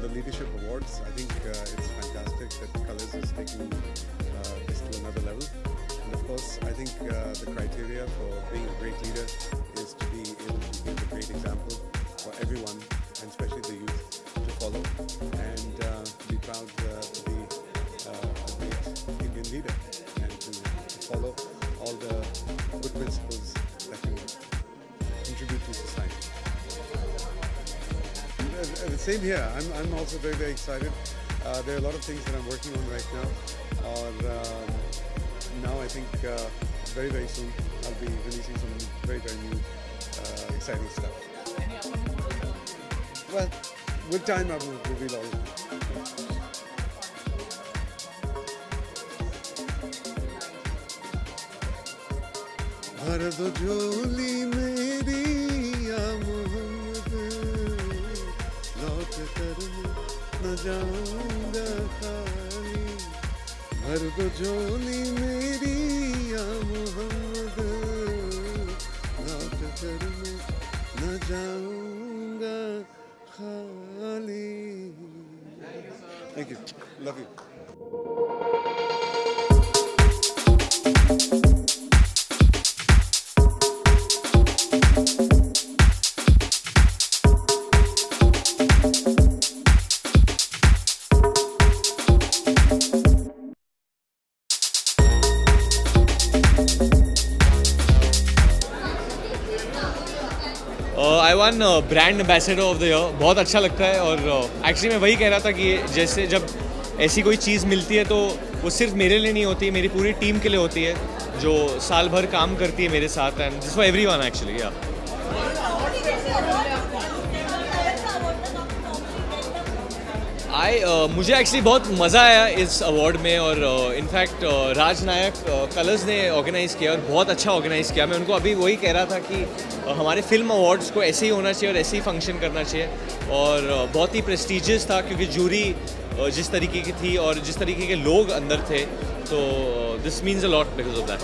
the leadership awards. I think it's fantastic that Colors is taking this to another level. And of course, I think the criteria for being a great leader is to be able to give a great example for everyone, and especially the youth, to follow, and be proud to be a great Indian leader, and to follow all the good principles that can contribute to society. The same here. I'm also very, very excited. There are a lot of things that I'm working on right now. Now I think very, very soon I'll be releasing some very, very new, exciting stuff. Well, with time I will reveal all of it. भर दो झोली मेरी या मोहम्मद, लौट कर न जाऊंगा खाली। भर दो झोली मेरी या मोहम्मद, लौट कर न जाऊंगा खाली। Thank you. Love you. I one brand ambassador of the year. बहुत अच्छा लगता है, और एक्चुअली मैं वही कह रहा था कि जैसे जब ऐसी कोई चीज़ मिलती है तो वो सिर्फ मेरे लिए नहीं होती, मेरी पूरी टीम के लिए होती है जो साल भर काम करती है मेरे साथ, and this for everyone actually. या मुझे एक्चुअली बहुत मज़ा आया इस अवार्ड में, और इनफैक्ट राजनायक कलर्स ने ऑर्गेनाइज़ किया और बहुत अच्छा ऑर्गेनाइज़ किया। मैं उनको अभी वही कह रहा था कि हमारे फिल्म अवार्ड्स को ऐसे ही होना चाहिए और ऐसे ही फंक्शन करना चाहिए, और बहुत ही प्रेस्टिजियस था क्योंकि जूरी जिस तरीके की थी और जिस तरीके के लोग अंदर थे, तो this means a lot because of that.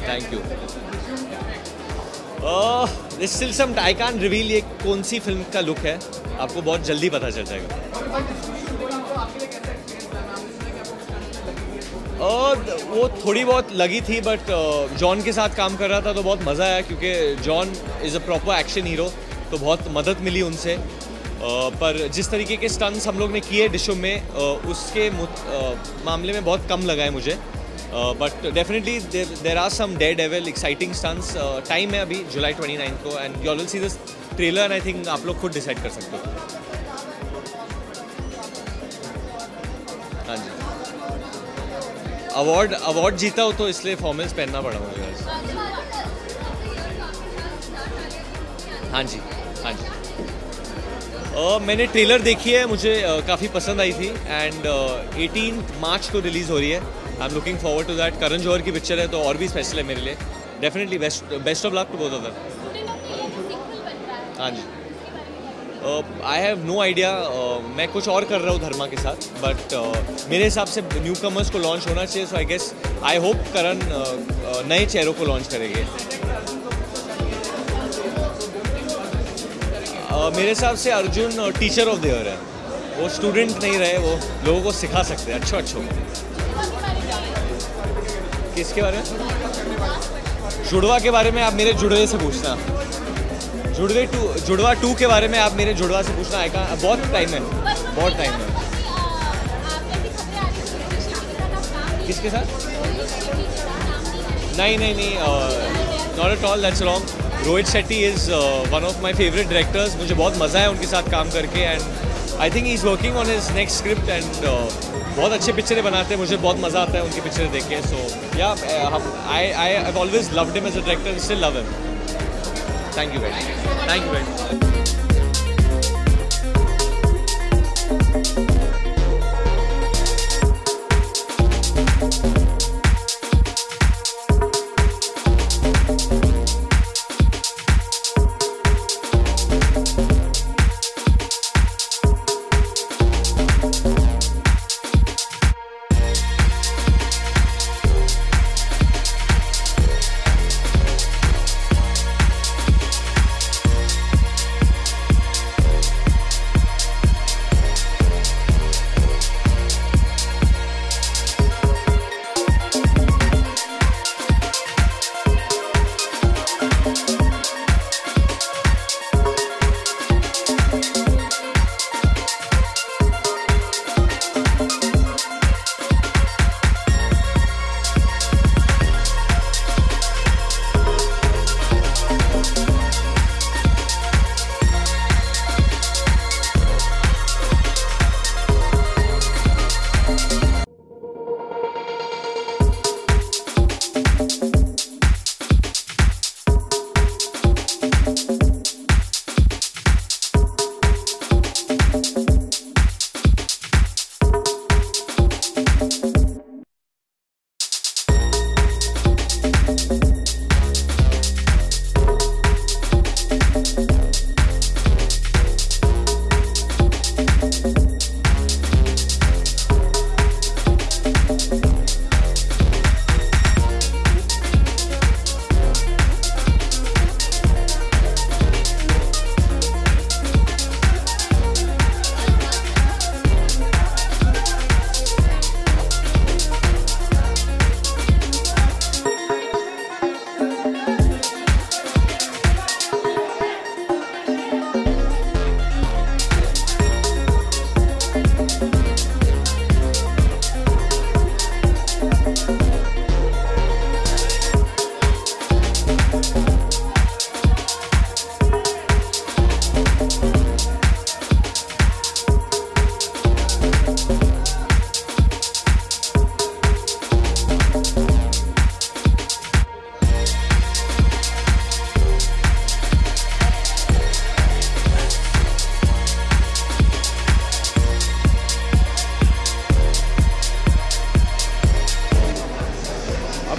Thank you. This still some I can't reveal ये कौन सी फिल्म का लुक है, आपको बहुत जल्दी पता चल जाएगा। वो थोड़ी बहुत लगी थी, बट जॉन के साथ काम कर रहा था तो बहुत मज़ा आया क्योंकि John is a proper action hero, तो बहुत मदद मिली उनसे। पर जिस तरीके के स्टंट्स हम लोग ने किए डिशो में, उसके मामले में बहुत कम लगा है मुझे, but definitely there are some daredevil exciting stunts. Time है अभी जुलाई 29 को, and you all will see this trailer, and I think आप लोग खुद डिसाइड कर सकते हो। हाँ जी, अवार्ड जीता हो तो इसलिए फॉर्मल्स पहनना पड़ा मुझे। हाँ जी, हाँ जी। मैंने ट्रेलर देखी है, मुझे काफ़ी पसंद आई थी, एंड 18 मार्च को रिलीज़ हो रही है। I am looking forward to that. Karan Johar की पिक्चर है तो और भी स्पेशल है मेरे लिए। Definitely best of luck to both of them. हाँ जी, आई हैव नो आइडिया। मैं कुछ और कर रहा हूँ धर्मा के साथ, बट मेरे हिसाब से न्यू कमर्स को लॉन्च होना चाहिए, सो आई गेस आई होप करण नए चेहरों को लॉन्च करेंगे। मेरे हिसाब से Arjun teacher of the year है। वो स्टूडेंट नहीं रहे, वो लोगों को सिखा सकते हैं अच्छो। किसके बारे में? जुड़वा के बारे में आप मेरे जुड़वे से पूछना। जुड़वा 2 के बारे में आप मेरे जुड़वा से पूछना आएगा। बहुत टाइम है, बहुत टाइम है। किसके साथ? नहीं, not at all, that's wrong. Rohit Shetty is one of my favourite directors. मुझे बहुत मज़ा है उनके साथ काम करके, and I think he is working on his next script, and बहुत अच्छे पिक्चरें बनाते हैं। मुझे बहुत मज़ा आता है उनकी पिक्चरें देख के। So yeah I have always loved him as a director, still love him. Thank you very much.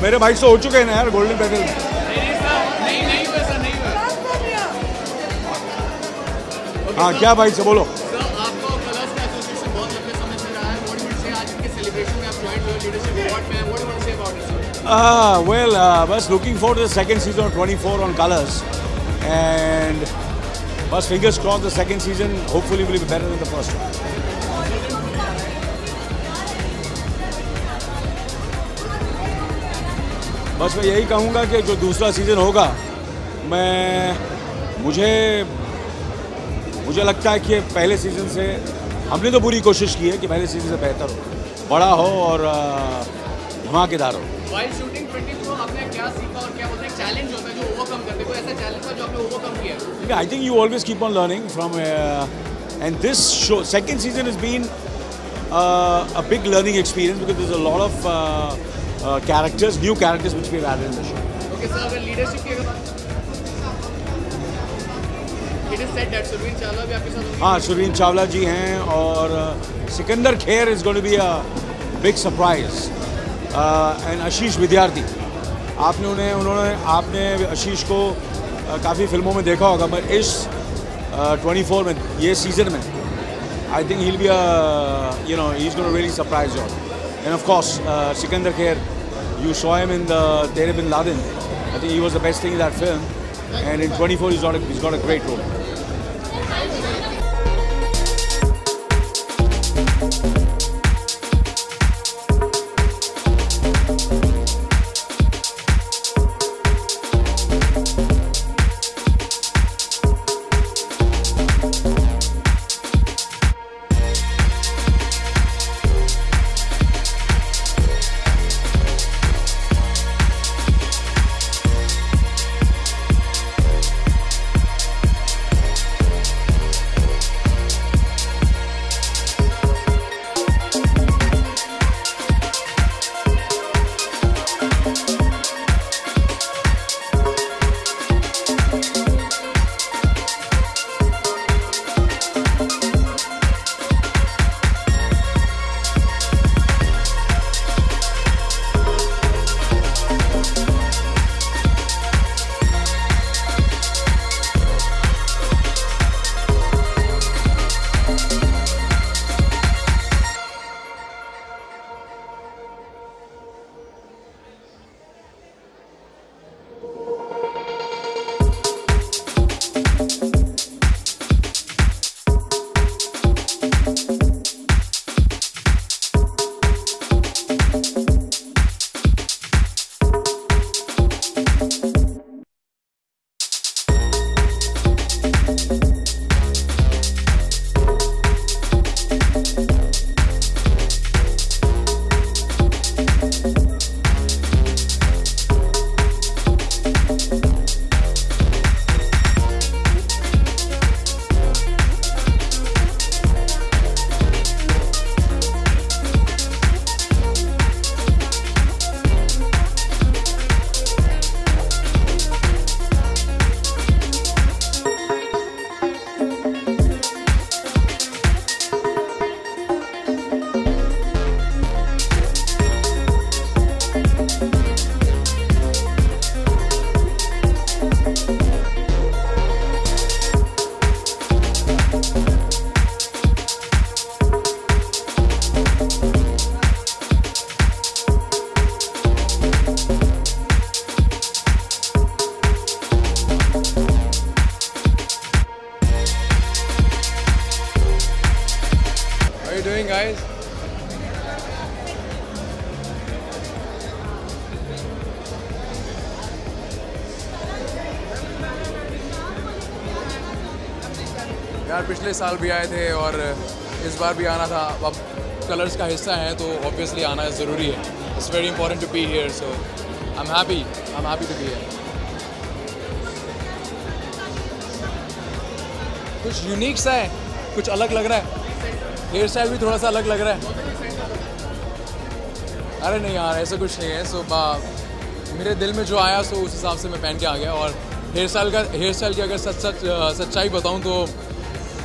मेरे भाई से हो चुके हैं ना यार गोल्डन पेडल। नहीं हुआ सर, नहीं हुआ। हाँ क्या भाई से बोलो। सर आपको कलर्स का एसोसिएशन बहुत लंबे समय से रहा है, व्हाट डू यू से आज इनके सेलिब्रेशन में आप ज्वाइन हुए लीडरशिप अवार्ड में, what do you say about it sir? Well, बस looking forward to the second season of 24 on Colors, and बस fingers crossed the second season hopefully will be better than the first one. बस मैं यही कहूँगा कि जो दूसरा season होगा, मुझे लगता है कि पहले सीज़न से हमने तो पूरी कोशिश की है कि पहले सीज़न से बेहतर हो, बड़ा हो और धमाकेदार हो। While shooting 24 आपने क्या सीखा और क्या बोलते हैं चैलेंज होता है जो ओवरकम करते हैं, कोई ऐसा चैलेंज था जो आपने ओवरकम किया? Yeah, I think you always keep on learning from, and this show, second season has been a big learning experience because there's a lot of characters, new characters which we've added in the show. Okay sir, अगर leadership की अगर it is said that Surveen Chawla भी आपके साथ होंगे? हाँ, सुरवीन चावला जी हैं और Sikandar Kher is going to be a big surprise, and आशीष विद्यार्थी। आपने आशीष को काफ़ी फिल्मों में देखा होगा, पर इस 24 में ये सीज़न में I think he'll be he's going to really surprise you. And of course, Sikandar Khair, you saw him in the Tere Bin Laden. I think he was the best thing in that film. And in 24, he's got a great role. doing, guys? यार पिछले साल भी आए थे और इस बार भी आना था। अब कलर्स का हिस्सा है तो ऑब्वियसली आना ज़रूरी है। It's very important to be here, so I am happy to be here. कुछ यूनिक सा है, कुछ अलग लग रहा है। हेयर स्टाइल भी थोड़ा सा अलग लग रहा है। अरे नहीं यार, ऐसा कुछ नहीं है। सो मेरे दिल में जो आया सो उस हिसाब से मैं पहन के आ गया। और हेयर स्टाइल की अगर सच्चाई बताऊं तो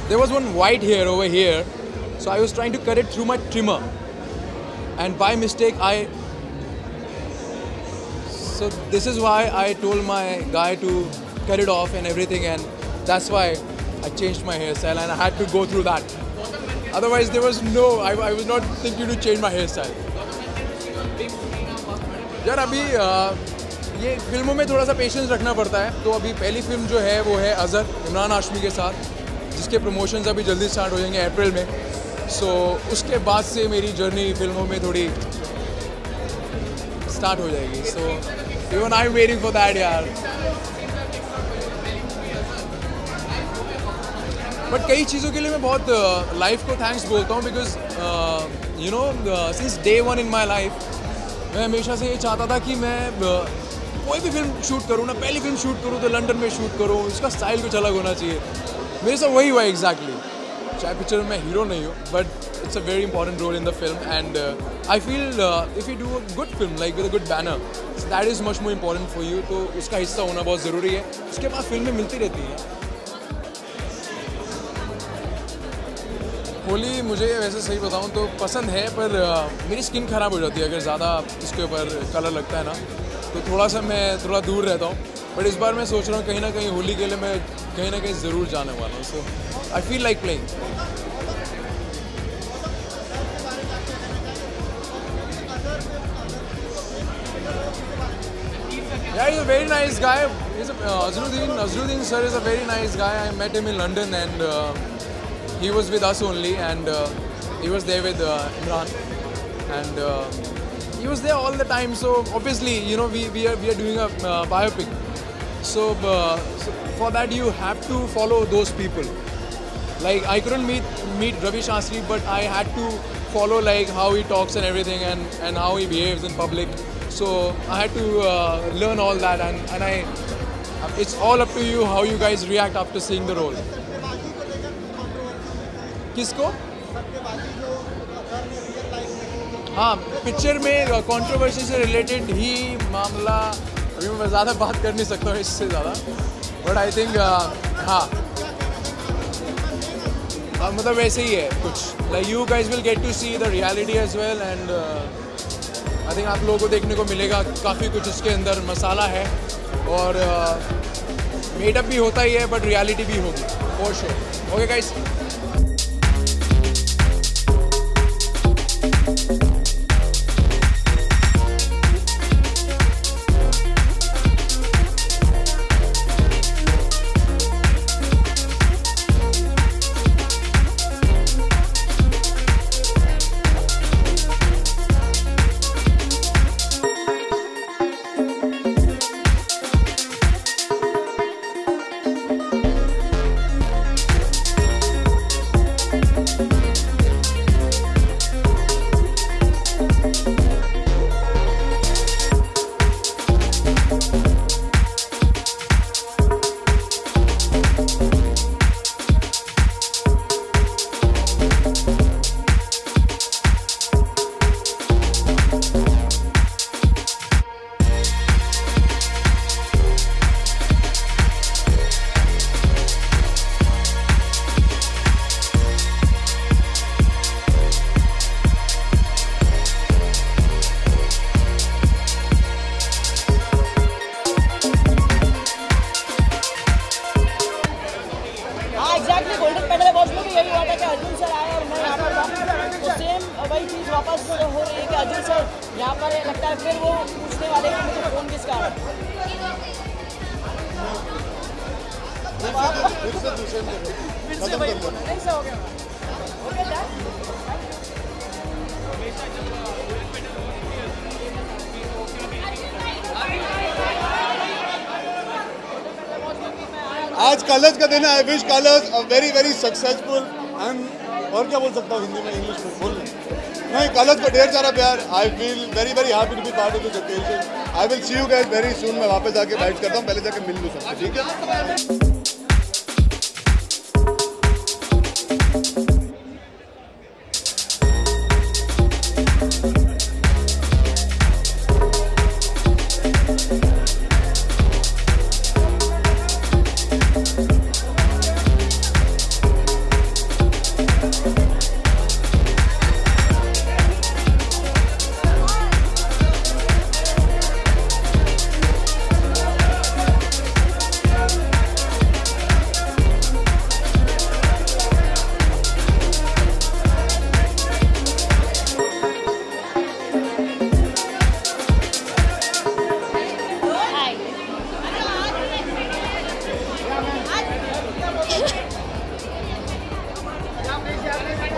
there was one white hair over here, so I was trying to cut it through my trimmer, and by mistake I So this is why I told my guy to cut it off and everything, and that's why I changed my hairstyle, and I had to go through that. Otherwise, there was no, I was not thinking to change my hairstyle. यार अभी ये फिल्मों में थोड़ा सा patience रखना पड़ता है. तो अभी पहली फिल्म जो है वो है अज़र, इमरान हाशमी के साथ, जिसके प्रमोशंस अभी जल्दी स्टार्ट हो जाएंगे अप्रैल में. सो उसके बाद से मेरी जर्नी फिल्मों में थोड़ी स्टार्ट हो जाएगी. So even I am waiting for that यार. बट कई चीज़ों के लिए मैं बहुत लाइफ को थैंक्स बोलता हूँ, because you know since day one in my life मैं हमेशा से ये चाहता था कि मैं कोई भी फिल्म शूट करूँ ना, पहली फिल्म शूट करूँ तो लंदन में शूट करूँ, उसका स्टाइल कुछ अलग होना चाहिए. मेरे साथ वही हुआ एग्जैक्टली. चाहे पिक्चर में मैं हीरो नहीं हूँ, but it's a very important role in the film, and I feel if you do a good film like with a good banner, that is much more important for you. तो उसका हिस्सा होना बहुत ज़रूरी है. उसके बाद फिल्में मिलती रहती हैं. होली मुझे वैसे सही बताऊं तो पसंद है, पर मेरी स्किन ख़राब हो जाती है अगर ज़्यादा इसके ऊपर कलर लगता है ना, तो थोड़ा सा मैं थोड़ा दूर रहता हूं. बट इस बार मैं सोच रहा हूं कहीं ना कहीं होली के लिए मैं कहीं ना कहीं ज़रूर जाने वाला हूं. So I feel like playing. Yeah, he's a very nice guy. Azharuddin sir is a very nice guy. I met him in London, and he was with us only, and he was there with Imran, and he was there all the time. So obviously, you know, we are doing a biopic. So for that you have to follow those people. Like I couldn't meet Ravi Shastri, but I had to follow like how he talks and everything, and how he behaves in public. So I had to learn all that, and it's all up to you how you guys react after seeing the role. किसको? हाँ, picture में controversy से related ही मामला. अभी मैं ज़्यादा बात कर नहीं सकता हूँ इससे ज़्यादा, बट आई थिंक हाँ मतलब वैसे ही है कुछ. Like you guys will get to see the reality as well, and I think आप लोगों को देखने को मिलेगा काफ़ी कुछ इसके अंदर मसाला है, और मेडअप भी होता ही है बट रियलिटी भी होगी फॉर श्योर. Okay guys. यहाँ पर लगता है फिर वो पूछने वाले कि मुझे फोन किसका है। फिर से वही नहीं से हो गया। ओके आज कलर्स का दिन है। I wish colours a very very successful and और क्या बोल सकता हूँ हिंदी में, इंग्लिश में बोल नहीं, कलर्स को ढेर सारा प्यार। I feel very very happy to be part of this occasion. I will see you guys very soon. मैं वापस आके बाइट करता हूँ, पहले जाके मिल लूँ सबसे, ठीक है।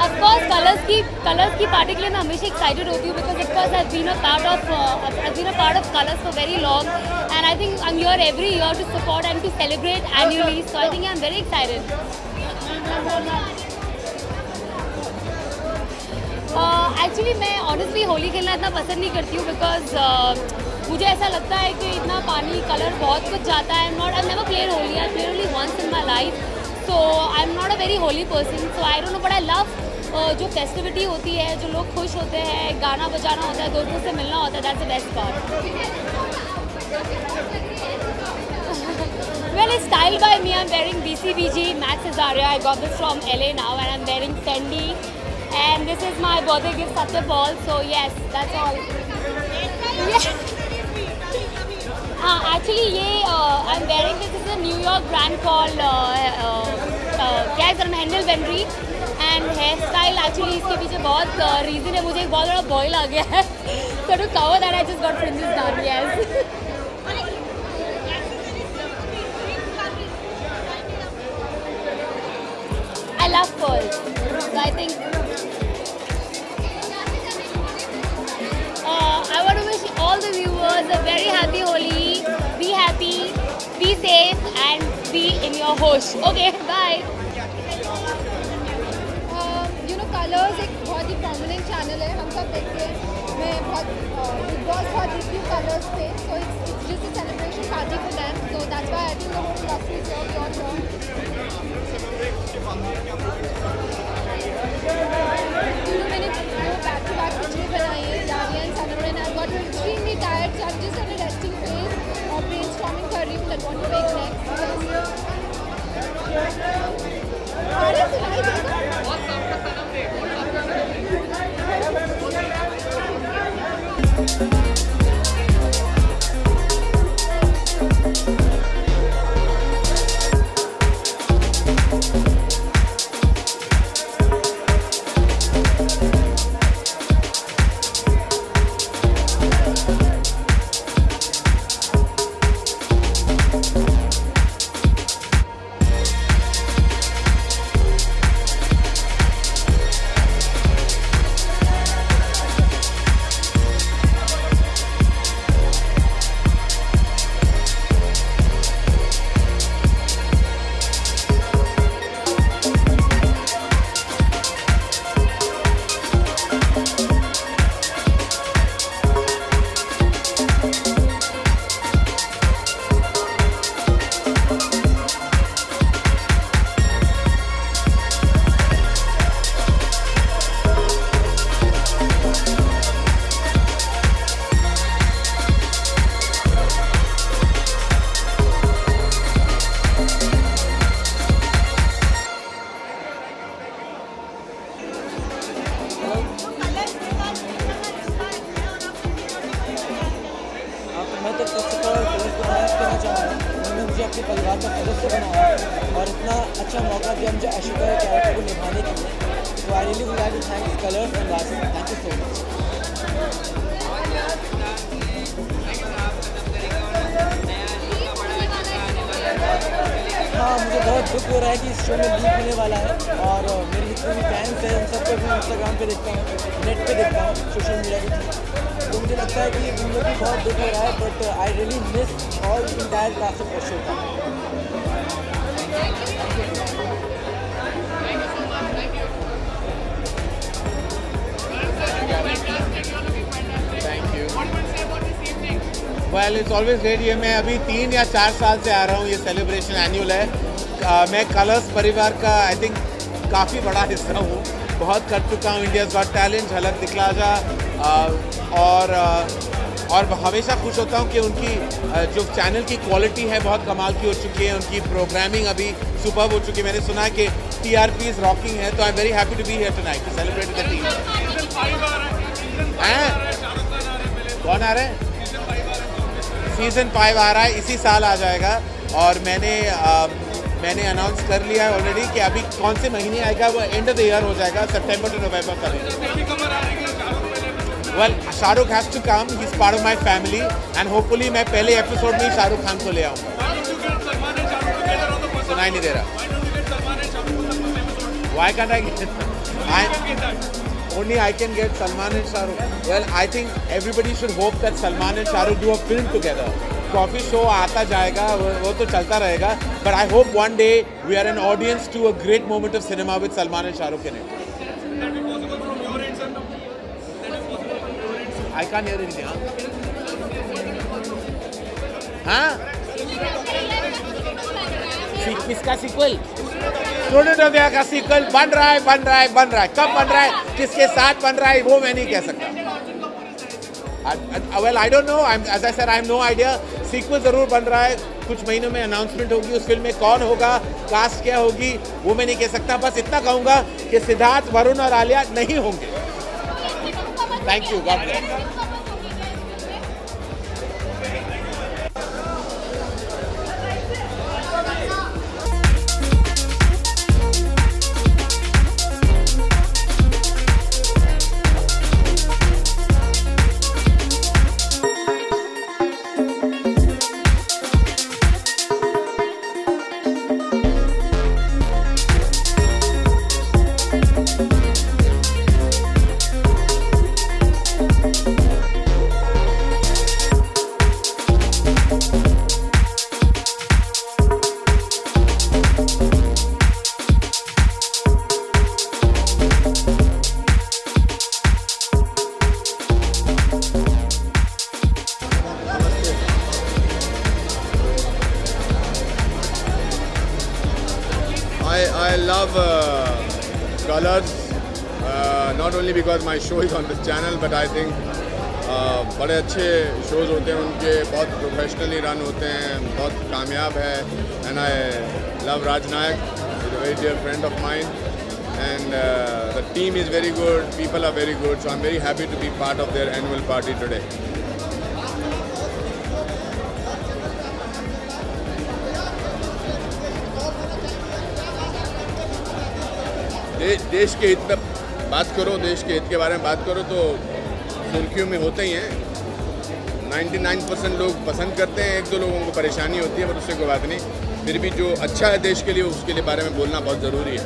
Of course, कलर्स की पार्टी के लिए मैं हमेशा एक्साइटेड होती हूँ because of course I've been a part of Colors for very long, and I think I'm here every year to support and to celebrate annually. So I think I'm very excited. Actually मैं honestly Holi खेलना इतना पसंद नहीं करती हूँ because मुझे ऐसा लगता है कि इतना पानी कलर बहुत कुछ जाता है. I've never played Holi. I played only once in my life. So I'm not a very holy person. So I don't know, but I love जो फेस्टिविटी होती है, जो लोग खुश होते हैं, गाना बजाना होता है, दोस्तों से मिलना होता है. That's the best part. Well, it's styled by me. I'm wearing BCBG Max Azaria. I got this from LA now, and I'm wearing Fendi. And this is my birthday gift, Satya Paul. So yes, that's all. Yeah. Actually, I'm wearing this. This is a New York brand called क्या है Handel Vendry. And hairstyle actually इसके पीछे बहुत reason है. मुझे एक बहुत बड़ा boil आ गया है. So to cover that, I just got fringes done. Yes. I love pearls. So I think I want to wish all the viewers a very happy Holi. Be happy, be safe, and be in your hosh. Okay, bye. Colours एक बहुत ही prominent channel है, हम सब देखते हैं. मैं बहुत big boss बहुत देखती हूँ कलर्स पे. So it's just a celebration party for them. So that's why I think the whole industry is here beyond मैंने बैक टू बैक पिक्चर बनाई है डालिया एंड सनोर and I got extremely tired. So I am just at a resting place और brainstorming कर रही हूँ that what to make next. अरे सुनाई देगा मैं तो फर्स्ट ऑफ ऑल कलर्स को थैंक्स करना चाहूँगा. उन्होंने मुझे अपने परिवार का सदस्य बनाया और इतना अच्छा मौका दिया मुझे आशिका के कैरेक्टर को निभाने के लिए. तो I really would like to thank Colors and last. Thank you so much. हाँ, मुझे बहुत दुख हो रहा है कि इस शो में लीक होने वाला है और मेरे जितने भी फैंस हैं उन सबको मैं इंस्टाग्राम पे देखता हूँ, नेट पे देखता हूँ, सोशल मीडिया के थ्रू. तो मुझे लगता है कि उन लोग भी बहुत दुख हो रहा है. But I really miss all entire cast of the show का. Well it's always great. ये मैं अभी 3 या 4 साल से आ रहा हूँ. ये सेलिब्रेशन एनुअल है. मैं कलर्स परिवार का आई थिंक काफ़ी बड़ा हिस्सा हूँ. बहुत कर चुका हूँ. इंडियाज़ गॉट टैलेंट, झलक दिखला जा, और हमेशा खुश होता हूँ कि उनकी जो चैनल की क्वालिटी है बहुत कमाल की हो चुकी है. उनकी प्रोग्रामिंग अभी सुपर्ब हो चुकी है. मैंने सुना है कि TRPs रॉकिंग है. तो I am very happy to be here tonight to celebrate the team. कौन आ रहे हैं? सीज़न 5 आ रहा है, इसी साल आ जाएगा. और मैंने अनाउंस कर लिया है ऑलरेडी कि अभी कौन से महीने आएगा. वो एंड ऑफ द ईयर हो जाएगा, सितंबर टू नवंबर का. Well Shahrukh has to come. He is part of my family and hopefully मैं पहले एपिसोड में ही शाहरुख खान को ले आऊँगा. सुनाई नहीं दे रहा. Why can't I get? Only I can get Salman and Shah Rukh. Well, I think everybody should hope that Salman and Shah Rukh do a film together. Coffee show आता जाएगा, वो तो चलता रहेगा. But I hope one day we are an audience to a great moment of cinema with Salman and Shah Rukh in it. I can't hear anything. हाँ? किसका sequel? Student of India का sequel बन रहा है. कब बन रहा है, किसके साथ बन रहा है, वो मैं नहीं कह सकता. Well, I don't know. As I said, I have no idea. Sequel जरूर बन रहा है. कुछ महीनों में अनाउंसमेंट होगी. उस फिल्म में कौन होगा, कास्ट क्या होगी, वो मैं नहीं कह सकता. बस इतना कहूँगा कि सिद्धार्थ, वरुण और आलिया नहीं होंगे. Thank you. God bless. I love colors, not only because my show is on this channel, but I think बड़े अच्छे shows होते हैं उनके, बहुत professionally run होते हैं, बहुत कामयाब है. And I love Raj Nayak, he's a very dear friend of mine, and the team is very good, people are very good, so I'm very happy to be part of their annual party today. देश के हित में बात करो, देश के हित के बारे में बात करो तो सुर्खियों में होते ही हैं. 99% लोग पसंद करते हैं, 1-2 लोगों को परेशानी होती है, पर उससे कोई बात नहीं. फिर भी जो अच्छा है देश के लिए, उसके लिए बारे में बोलना बहुत ज़रूरी है.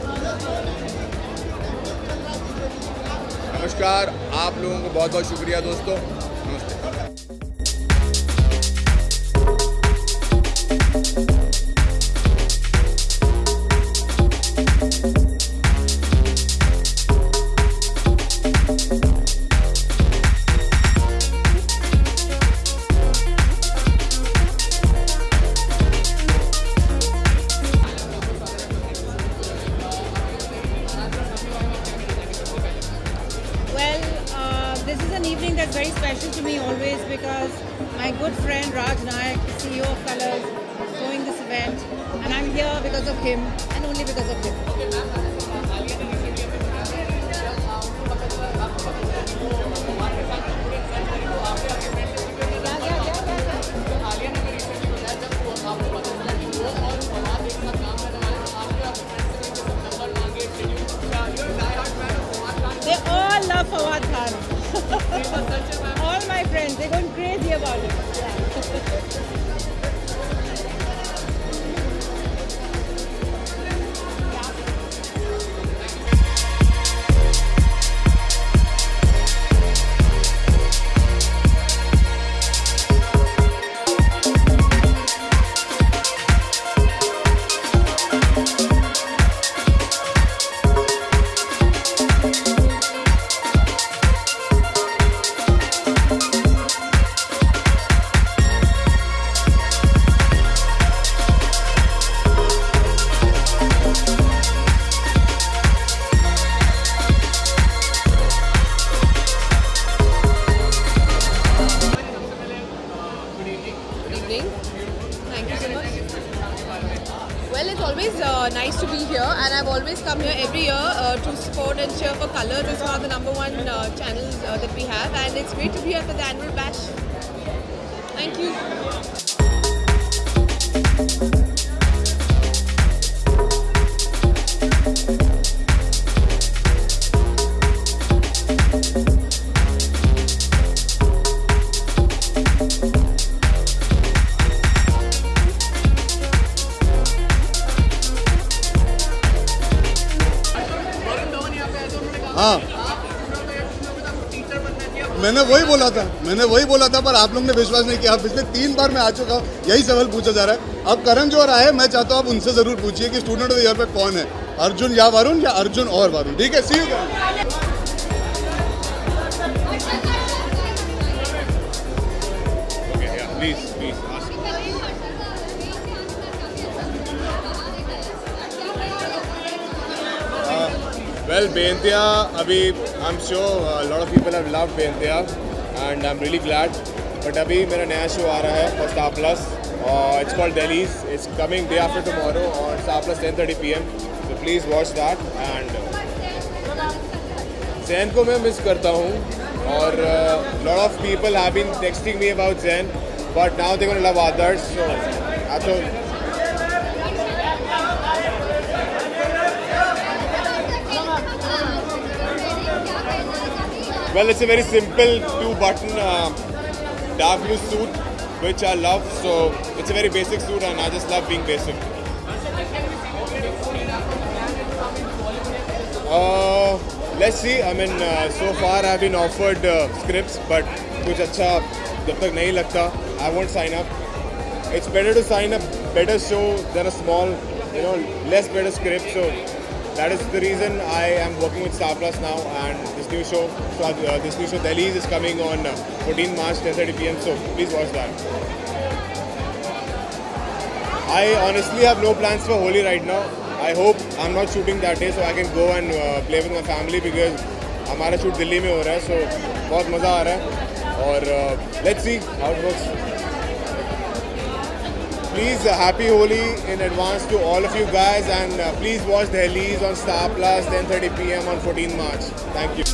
नमस्कार, आप लोगों को बहुत बहुत शुक्रिया दोस्तों. नमस्ते. This is an evening that's very special to me always because my good friend Raj Nayak, CEO of Colors, is throwing this event, and I'm here because of him and only because of him. They all love Fawad Khan. All my friends, they're going crazy about it. Thank you so much. Well, it's always nice to be here, and I've always come here every year to support and cheer for Colors. It's one of the #1 channels that we have, and it's great to be here for the annual bash. Thank you. हाँ मैंने वही बोला था पर आप लोग ने विश्वास नहीं किया। पिछले 3 बार मैं आ चुका हूँ, यही सवाल पूछा जा रहा है। अब करण जौहर आए, मैं चाहता हूँ आप उनसे जरूर पूछिए कि स्टूडेंट ऑफ द ईयर पे कौन है, अर्जुन या वरुण या अर्जुन और वरुण। ठीक है, सी you. Well, Bentia, abhi I'm sure a lot of people have loved Bentia and I'm really glad. But abhi mera naya show aa raha hai for Star Plus. It's called Delhi's. It's coming day after tomorrow on Star Plus 10:30 PM. So please watch that. And Zayn को मैं miss करता हूँ और lot of people have been texting me about Zayn, but now they're gonna love others. So that's all. Well, it's a very simple 2-button dark blue suit, which I love. So it's a very basic suit, and I just love being basic. Let's see. I mean, so far I've been offered scripts, but कुछ अच्छा जब तक नहीं लगता, I won't sign up. It's better to sign a better show than a small, less better script. So that is the reason I am working with Star Plus now, and this new show Delhi's is coming on 14 March 10:30 PM. So please watch that. I honestly have no plans for Holi right now. I hope I'm not shooting that day, so I can go and play with my family because हमारा shoot Delhi में हो रहा है, so बहुत मज़ा आ रहा है और let's see how it works. Please, happy Holi in advance to all of you guys, and please watch Delhi's on Star Plus 10:30 PM on 14 March. Thank you.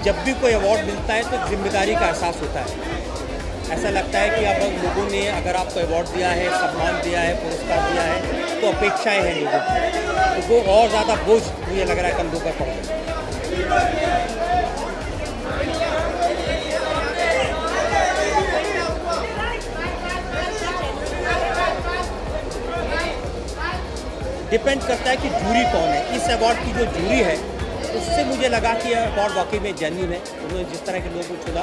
जब भी कोई अवार्ड मिलता है तो जिम्मेदारी का एहसास होता है। ऐसा लगता है कि अब लोगों ने अगर आपको अवार्ड दिया है, सम्मान दिया है, पुरस्कार दिया है, तो अपेक्षाएं हैं लोगों की, तो वो और ज़्यादा बोझ मुझे लग रहा है कंधों पर पड़ रहा है। डिपेंड करता है कि जूरी कौन है। इस अवार्ड की जो जूरी है उससे मुझे लगा कि यह अवार्ड वाकई में जेन्युइन है। उन्होंने जिस तरह के लोगों को चुना,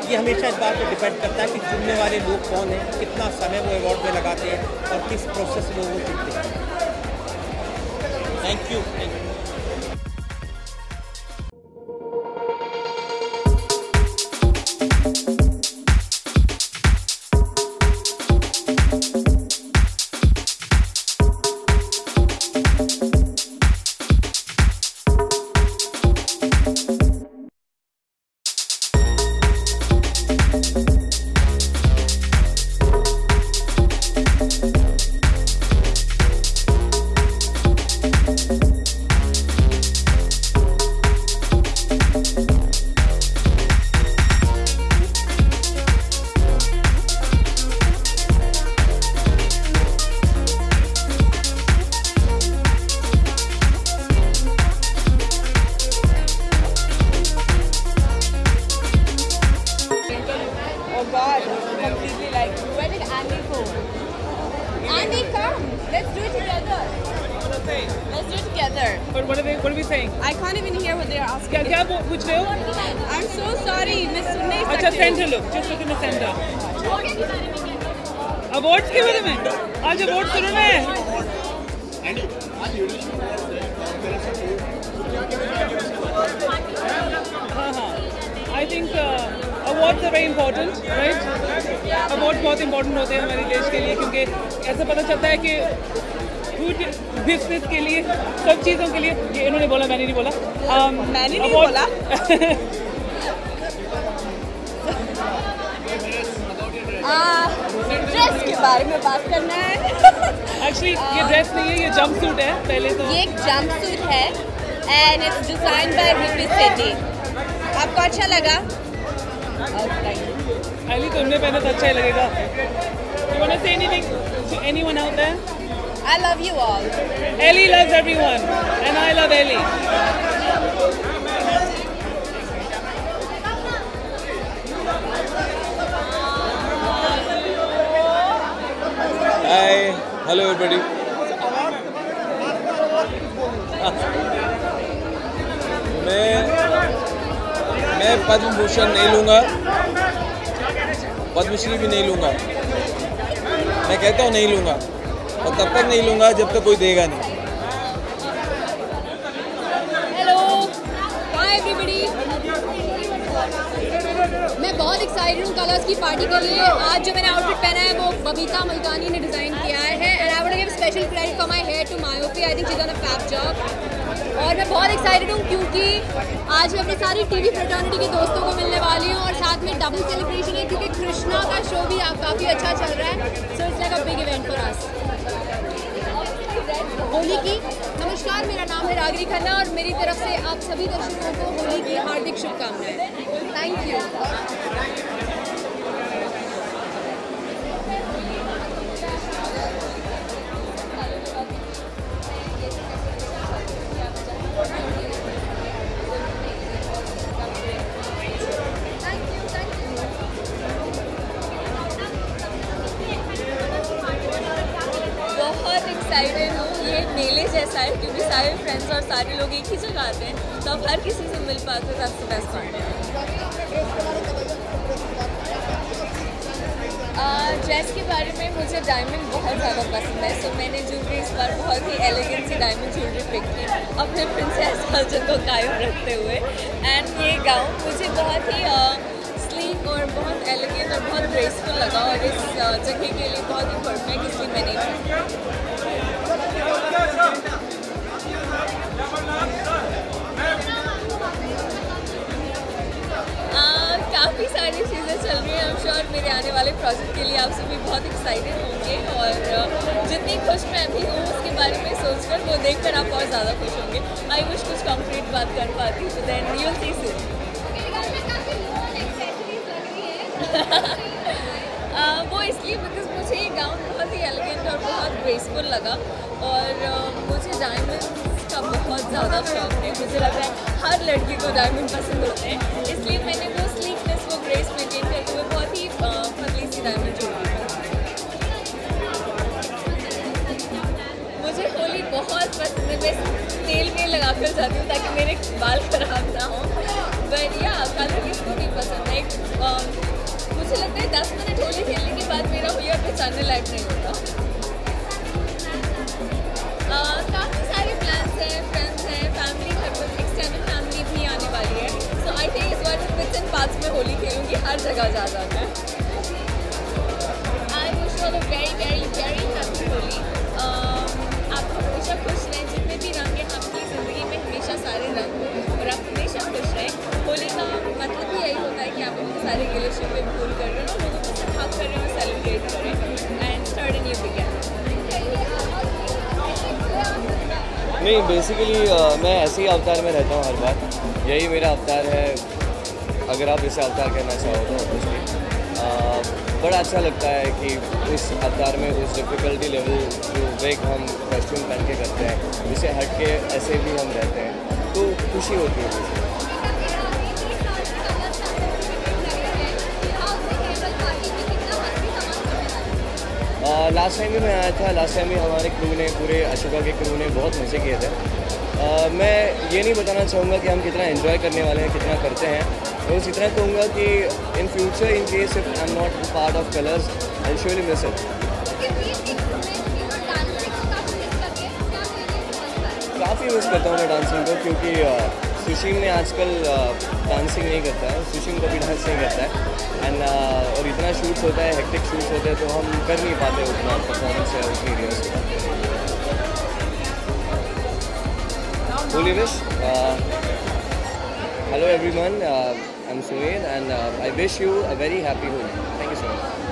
ये हमेशा इस बात पर डिपेंड करता है कि चुनने वाले लोग कौन हैं, कितना समय वो अवार्ड में लगाते हैं और किस प्रोसेस में वो चुनते हैं। Thank you. But what are we saying? I can't even hear what they are asking. क्या पूछ रहे हो? I'm so sorry, मैं सुन नहीं सकती. अच्छा center look, just look in the center. Awards के बारे में? आज awards सुनना है? हाँ. I think awards are very important, right? Awards बहुत important होते हैं हमारे देश के लिए क्योंकि ऐसा पता चलता है कि बिजनेस के लिए सब चीज़ों के लिए ये इन्होंने बोला, मैंने नहीं बोला। मैंने नहीं बोला। ड्रेस के बारे में बात करना है। एक्चुअली ये ड्रेस नहीं है, ये जंप सूट है। पहले तो ये एक जंप सूट है एंड इट्स डिजाइन बाय रूपी सेठी। आपको अच्छा लगा? अली तुमने पहना तो अच्छा ही लगेगा। You wanna say anything to anyone out there? I love you all. Ellie loves everyone, and I love Ellie. Hi, hello everybody. मैं पद्म भूषण नहीं लूँगा, पद्मश्री भी नहीं लूँगा। मैं कहता हूँ नहीं लूँगा और तब तक नहीं लूँगा जब तक कोई देगा नहीं। Hello, hi everybody. मैं बहुत एक्साइटेड हूँ कलर्स की पार्टी के लिए। आज जो मैंने आउटफिट पहना है वो बबीता मलकानी ने डिज़ाइन किया है and I want to give special credit for my hair to मायोपी। I think she done a fab job. और मैं बहुत एक्साइटेड हूँ क्योंकि आज मैं अपनी सारी टीवी फ्रेटर्निटी के दोस्तों को मिलने वाली हूँ और साथ में डबल सेलिब्रेशन है क्योंकि कृष्णा का शो भी काफ़ी अच्छा चल रहा है। So it's like a big event for us. Holi की नमस्कार, मेरा नाम है रागिनी खन्ना और मेरी तरफ से आप सभी दर्शकों को होली की हार्दिक शुभकामनाएं। Thank you. एक्साइटेड हूँ। ये मेले जैसा है क्योंकि सारे फ्रेंड्स और सारे लोग एक ही जगह आते हैं तो अब हर किसी से मिल पाते हैं। That's the best part. Dress के बारे में मुझे डायमंड बहुत ज़्यादा पसंद है। सो मैंने ज्वेलरी इस बार बहुत ही एलिगेंट सी डायमंड ज्वेलरी पिक की अपने प्रिंसेस कल्चर को कायम रखते हुए। एंड ये गाउन मुझे बहुत ही स्लीक और बहुत एलिगेंट और बहुत ग्रेसफुल लगा और इस जगह के लिए बहुत ही परफेक्ट, इसलिए मैंने काफ़ी सारी चीज़ें चल रही हैं। आई एम श्योर मेरे आने वाले प्रोजेक्ट के लिए आप सभी बहुत एक्साइटेड होंगे और जितनी खुश मैं भी हूँ उसके बारे में सोचकर वो देखकर आप और ज़्यादा खुश होंगे। आई विश कुछ कंक्रीट बात कर पाती तो देन यू विल सी सून। वो इसलिए बिकॉज मुझे ये गाउन बहुत ही एलिगेंट और बहुत ग्रेसफुल लगा और मुझे डायमंड्स का बहुत ज़्यादा शौक है। मुझे लग रहा है हर लड़की को डायमंड पसंद होते हैं, इसलिए मैंने वो स्लीकनेस वो ग्रेस मेंटेन करते हुए बहुत ही पतली सी डायमंड जोड़ी। मुझे होली बहुत मैं तेल में लगा कर जाती हूँ ताकि मेरे बाल खराब ना हो। बट या कलर किसको नहीं पसंद है। मुझे लगता है 10 मिनट होली खेलने के बाद मेरा हुलिया पहचानने लायक नहीं होता। काफ़ी सारे प्लान्स हैं, फ्रेंड्स हैं, फैमिली घर पर, एक्सटेंडेड फैमिली भी आने वाली है। सो आई थिंक इस बार विच एंड पार्ट्स में होली खेलूँगी, हर जगह जा जाकर। I wish you all a very very very happy Holi. आप लोग हमेशा खुश रहें, जितने भी रंग हैं आपकी ज़िंदगी में हमेशा सारे रंग हो और आप हमेशा खुश रहें। होली का मतलब ही यही होता है कि आप अपने सारे गिले शिकवे भूल कर रहे हो, लोगों के साथ हाथ कर रहे हो और सेलिब्रेट करें and start a new beginning. नहीं, बेसिकली मैं ऐसे ही अवतार में रहता हूँ हर बार, यही मेरा अवतार है। अगर आप इसे अवतार करना चाहो तो ऑब्वियसली बड़ा अच्छा लगता है कि उस अवतार में उस डिफ़िकल्टी लेवल जो वेक हम कॉस्ट्यूम पहन के करते हैं, उसे हट के ऐसे भी हम रहते हैं, तो खुशी होती है। लास्ट टाइम भी मैं आया था, लास्ट टाइम भी हमारे क्रू ने, पूरे अशोका के क्रू ने बहुत मज़े किए थे। मैं ये नहीं बताना चाहूँगा कि हम कितना एंजॉय करने वाले हैं, कितना करते हैं। मैं बस इतना कहूँगा कि in future in case if I am not part of colours I surely miss it. काफ़ी मिस करता हूँ मैं डांसिंग को, क्योंकि सुशील ने आजकल डांसिंग नहीं करता है, सुशील कभी डांस नहीं करता है एंड और इतना शूट्स होता है, हेक्टिक शूट्स होते हैं, तो हम कर नहीं पाते उतना परफॉर्मेंस है, उतनी rehearsal. Holi wish, hello everyone, I am Sunil and I wish you a very happy Holi. Thank you so much.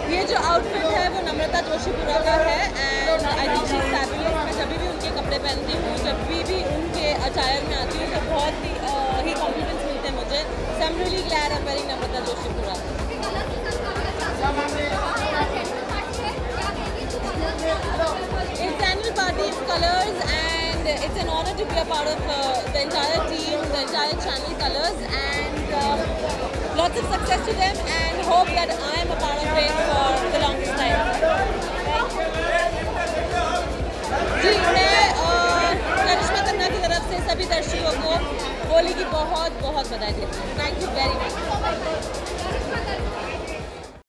ये जो आउटफिट है वो नम्रता जोशीपुरा का है and I think she is fabulous. मैं जब भी उनके कपड़े पहनती हूँ, जब भी उनके अटायर में आती हूँ, तो बहुत ही कॉन्फिडेंस मिलते हैं मुझे। So I am really glad I am wearing Namrata Joshipura. It's annual party of colors and it's an honor to be a part of the entire team, the entire channel Colors, and lots of success to them and hope that I am a part of it for the longest time.